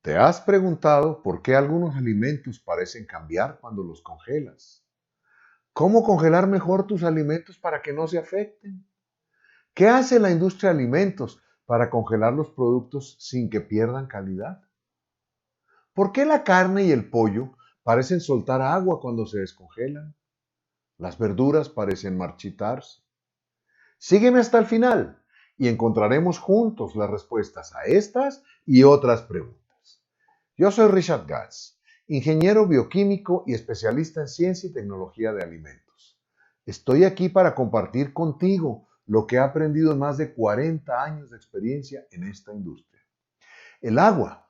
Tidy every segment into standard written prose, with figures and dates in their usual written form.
¿Te has preguntado por qué algunos alimentos parecen cambiar cuando los congelas? ¿Cómo congelar mejor tus alimentos para que no se afecten? ¿Qué hace la industria de alimentos para congelar los productos sin que pierdan calidad? ¿Por qué la carne y el pollo parecen soltar agua cuando se descongelan? Las verduras parecen marchitarse. Sígueme hasta el final y encontraremos juntos las respuestas a estas y otras preguntas. Yo soy Richard Gatz, ingeniero bioquímico y especialista en ciencia y tecnología de alimentos. Estoy aquí para compartir contigo lo que he aprendido en más de 40 años de experiencia en esta industria. El agua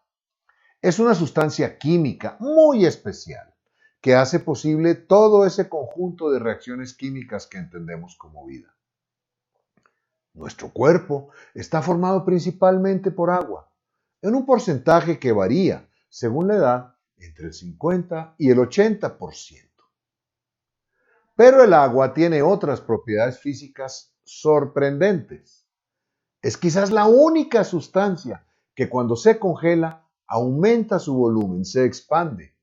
es una sustancia química muy especial que hace posible todo ese conjunto de reacciones químicas que entendemos como vida. Nuestro cuerpo está formado principalmente por agua, en un porcentaje que varía, según la edad, entre el 50 y el 80%. Pero el agua tiene otras propiedades físicas sorprendentes. Es quizás la única sustancia que cuando se congela aumenta su volumen, se expande.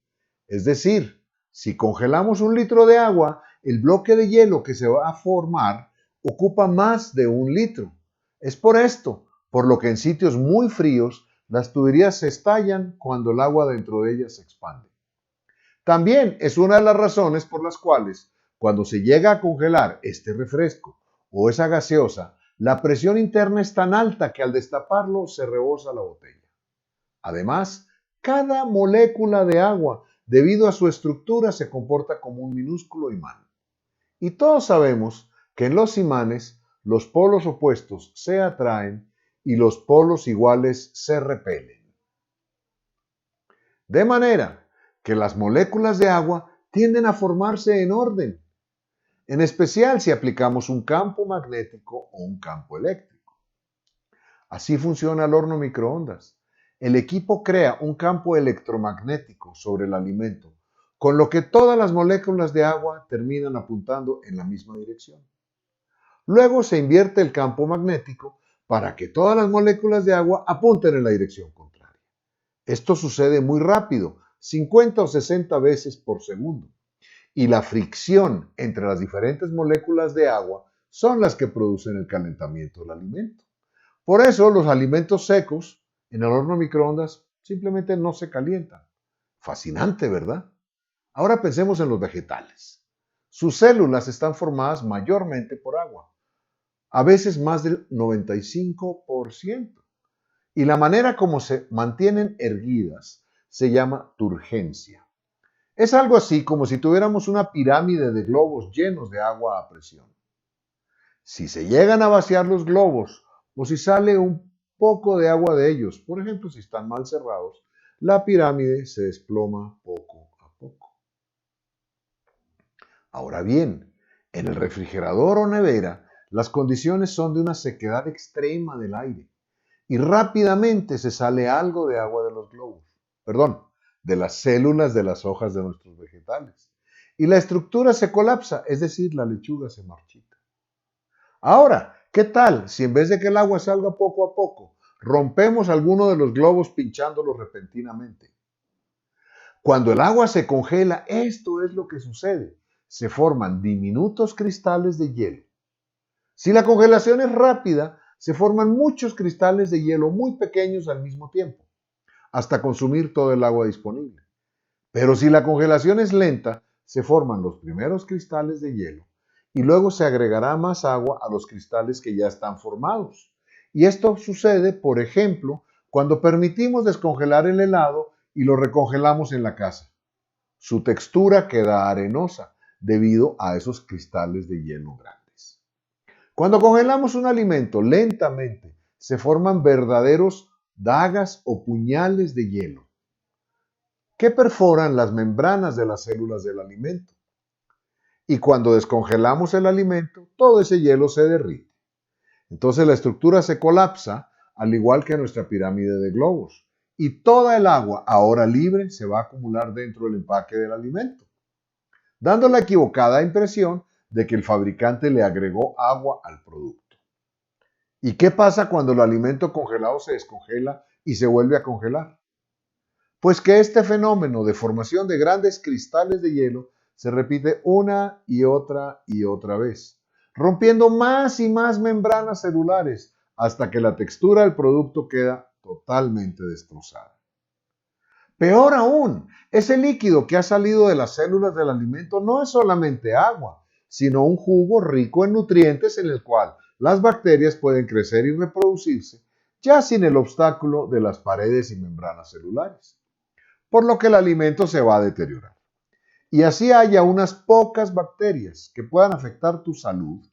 Es decir, si congelamos 1 litro de agua, el bloque de hielo que se va a formar ocupa más de 1 litro. Es por esto, por lo que en sitios muy fríos, las tuberías se estallan cuando el agua dentro de ellas se expande. También es una de las razones por las cuales, cuando se llega a congelar este refresco o esa gaseosa, la presión interna es tan alta que al destaparlo se rebosa la botella. Además, cada molécula de agua, debido a su estructura, se comporta como un minúsculo imán. Y todos sabemos que en los imanes los polos opuestos se atraen y los polos iguales se repelen. De manera que las moléculas de agua tienden a formarse en orden, en especial si aplicamos un campo magnético o un campo eléctrico. Así funciona el horno microondas. El equipo crea un campo electromagnético sobre el alimento, con lo que todas las moléculas de agua terminan apuntando en la misma dirección. Luego se invierte el campo magnético para que todas las moléculas de agua apunten en la dirección contraria. Esto sucede muy rápido, 50 o 60 veces por segundo, y la fricción entre las diferentes moléculas de agua son las que producen el calentamiento del alimento. Por eso los alimentos secos en el horno microondas simplemente no se calientan. Fascinante, ¿verdad? Ahora pensemos en los vegetales. Sus células están formadas mayormente por agua, a veces más del 95%. Y la manera como se mantienen erguidas se llama turgencia. Es algo así como si tuviéramos una pirámide de globos llenos de agua a presión. Si se llegan a vaciar los globos o si sale un poco de agua de ellos, por ejemplo, si están mal cerrados, la pirámide se desploma poco a poco. Ahora bien, en el refrigerador o nevera, las condiciones son de una sequedad extrema del aire y rápidamente se sale algo de agua de los globos, de las células de las hojas de nuestros vegetales. Y la estructura se colapsa, es decir, la lechuga se marchita. Ahora, ¿qué tal si en vez de que el agua salga poco a poco, rompemos alguno de los globos pinchándolo repentinamente? Cuando el agua se congela, esto es lo que sucede. Se forman diminutos cristales de hielo. Si la congelación es rápida, se forman muchos cristales de hielo muy pequeños al mismo tiempo, hasta consumir todo el agua disponible. Pero si la congelación es lenta, se forman los primeros cristales de hielo y luego se agregará más agua a los cristales que ya están formados. Y esto sucede, por ejemplo, cuando permitimos descongelar el helado y lo recongelamos en la casa. Su textura queda arenosa debido a esos cristales de hielo grandes. Cuando congelamos un alimento lentamente, se forman verdaderos dagas o puñales de hielo que perforan las membranas de las células del alimento. Y cuando descongelamos el alimento, todo ese hielo se derrite. Entonces la estructura se colapsa, al igual que nuestra pirámide de globos. Y toda el agua, ahora libre, se va a acumular dentro del empaque del alimento, dando la equivocada impresión de que el fabricante le agregó agua al producto. ¿Y qué pasa cuando el alimento congelado se descongela y se vuelve a congelar? Pues que este fenómeno de formación de grandes cristales de hielo se repite una y otra vez, rompiendo más y más membranas celulares hasta que la textura del producto queda totalmente destrozada. Peor aún, ese líquido que ha salido de las células del alimento no es solamente agua, sino un jugo rico en nutrientes en el cual las bacterias pueden crecer y reproducirse ya sin el obstáculo de las paredes y membranas celulares, por lo que el alimento se va a deteriorar. Y así haya unas pocas bacterias que puedan afectar tu salud,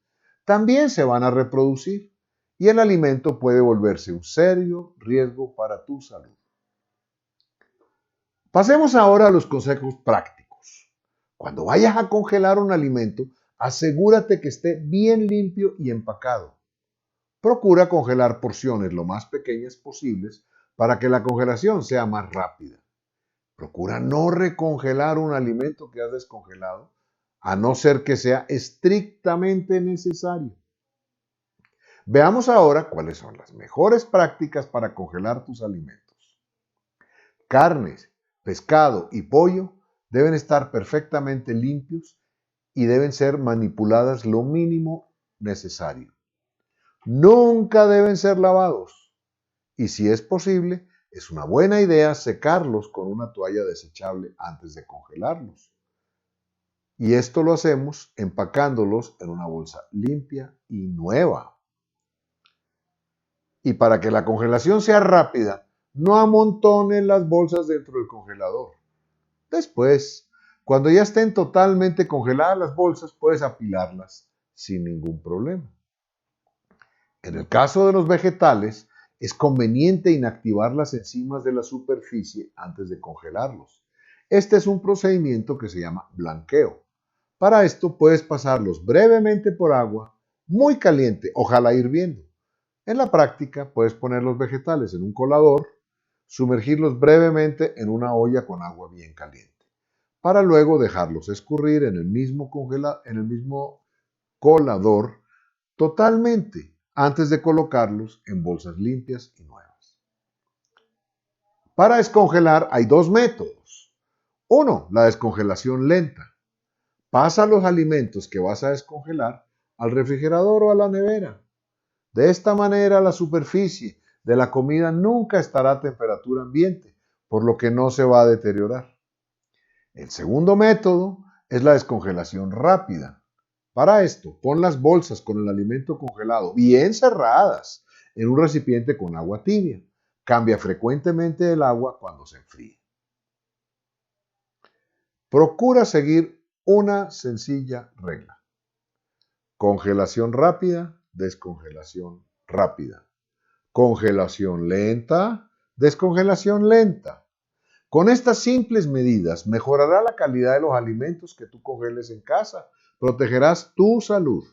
también se van a reproducir y el alimento puede volverse un serio riesgo para tu salud. Pasemos ahora a los consejos prácticos. Cuando vayas a congelar un alimento, asegúrate que esté bien limpio y empacado. Procura congelar porciones lo más pequeñas posibles para que la congelación sea más rápida. Procura no recongelar un alimento que has descongelado, a no ser que sea estrictamente necesario. Veamos ahora cuáles son las mejores prácticas para congelar tus alimentos. Carnes, pescado y pollo deben estar perfectamente limpios y deben ser manipuladas lo mínimo necesario. Nunca deben ser lavados y si es posible, es una buena idea secarlos con una toalla desechable antes de congelarlos. Y esto lo hacemos empacándolos en una bolsa limpia y nueva. Y para que la congelación sea rápida, no amontones las bolsas dentro del congelador. Después, cuando ya estén totalmente congeladas las bolsas, puedes apilarlas sin ningún problema. En el caso de los vegetales, es conveniente inactivar las enzimas de la superficie antes de congelarlos. Este es un procedimiento que se llama blanqueo. Para esto puedes pasarlos brevemente por agua muy caliente, ojalá hirviendo. En la práctica puedes poner los vegetales en un colador, sumergirlos brevemente en una olla con agua bien caliente, para luego dejarlos escurrir en el mismo colador totalmente antes de colocarlos en bolsas limpias y nuevas. Para descongelar hay dos métodos. Uno, la descongelación lenta. Pasa los alimentos que vas a descongelar al refrigerador o a la nevera. De esta manera la superficie de la comida nunca estará a temperatura ambiente, por lo que no se va a deteriorar. El segundo método es la descongelación rápida. Para esto, pon las bolsas con el alimento congelado bien cerradas en un recipiente con agua tibia. Cambia frecuentemente el agua cuando se enfríe. Procura seguir una sencilla regla. Congelación rápida, descongelación rápida. Congelación lenta, descongelación lenta. Con estas simples medidas mejorará la calidad de los alimentos que tú congeles en casa. Protegerás tu salud.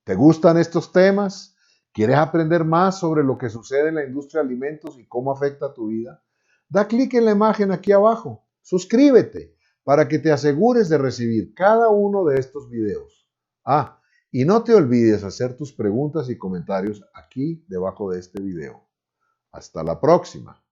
¿Te gustan estos temas? ¿Quieres aprender más sobre lo que sucede en la industria de alimentos y cómo afecta a tu vida? Da clic en la imagen aquí abajo. Suscríbete para que te asegures de recibir cada uno de estos videos. Y no te olvides hacer tus preguntas y comentarios aquí debajo de este video. Hasta la próxima.